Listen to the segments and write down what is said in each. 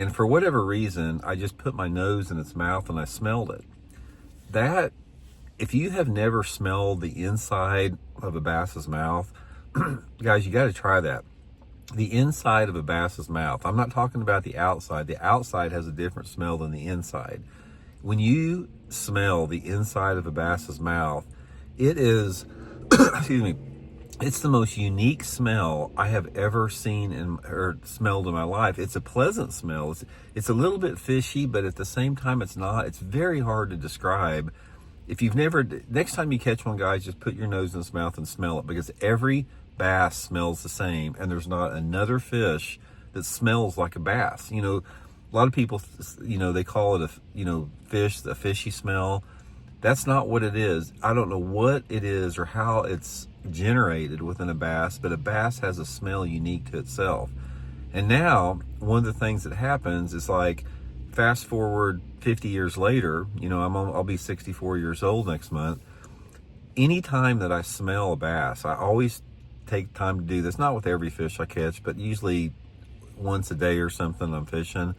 And for whatever reason, I just put my nose in its mouth and I smelled it. That, if you have never smelled the inside of a bass's mouth, guys, you got to try that. The inside of a bass's mouth. I'm not talking about the outside. The outside has a different smell than the inside. When you smell the inside of a bass's mouth, it is, excuse me, it's the most unique smell I have ever seen or smelled in my life. It's a pleasant smell. It's a little bit fishy, but at the same time, it's not. It's very hard to describe. If you've never, next time you catch one, guys, just put your nose in its mouth and smell it, because every bass smells the same, and there's not another fish that smells like a bass. A lot of people, they call it a fishy smell. That's not what it is. I don't know what it is or how it's generated within a bass, but a bass has a smell unique to itself. And now, one of the things that happens is, like, fast forward 50 years later, I'll be 64 years old next month. Anytime that I smell a bass, I always take time to do this, not with every fish I catch, but usually once a day or something I'm fishing.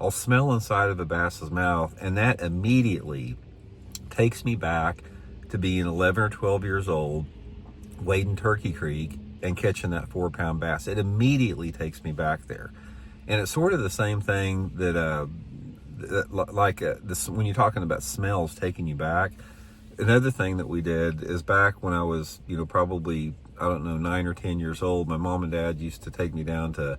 I'll smell inside of a bass's mouth, and that immediately takes me back to being 11 or 12 years old, wading Turkey Creek and catching that 4-pound bass. It immediately takes me back there. And it's sort of the same thing when you're talking about smells taking you back. Another thing that we did is, back when I was, probably, 9 or 10 years old, my mom and dad used to take me down to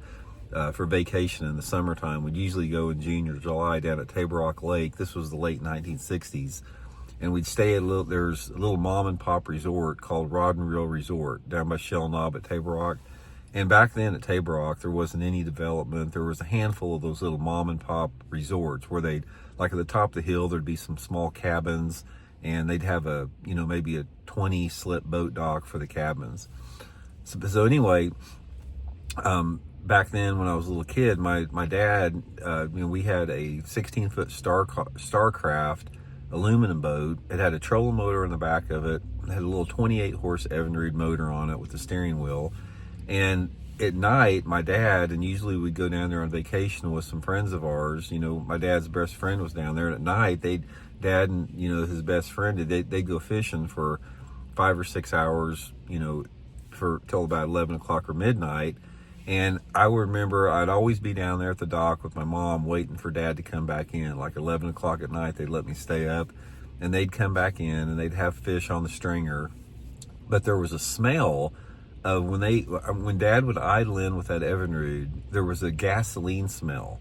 for vacation in the summertime. We'd usually go in June or July down at Table Rock Lake. This was the late 1960s. And we'd stay at there's a little mom and pop resort called Rod and Reel Resort down by Shell Knob at Table Rock. And back then at Table Rock, there wasn't any development. There was a handful of those little mom and pop resorts where they'd, like, at the top of the hill, there'd be some small cabins, and they'd have maybe a 20 slip boat dock for the cabins. So anyway, back then when I was a little kid, my dad, we had a 16-foot Starcraft aluminum boat. It had a trolling motor in the back of it. It had a little 28-horse Evinrude motor on it with the steering wheel. And at night, my dad, and usually we'd go down there on vacation with some friends of ours. My dad's best friend was down there. And at night, Dad and, his best friend, they'd go fishing for 5 or 6 hours, till about 11 o'clock or midnight. And I remember I'd always be down there at the dock with my mom waiting for Dad to come back in. Like 11 o'clock at night, they'd let me stay up, and they'd come back in and they'd have fish on the stringer. But there was a smell of when Dad would idle in with that Evinrude, there was a gasoline smell.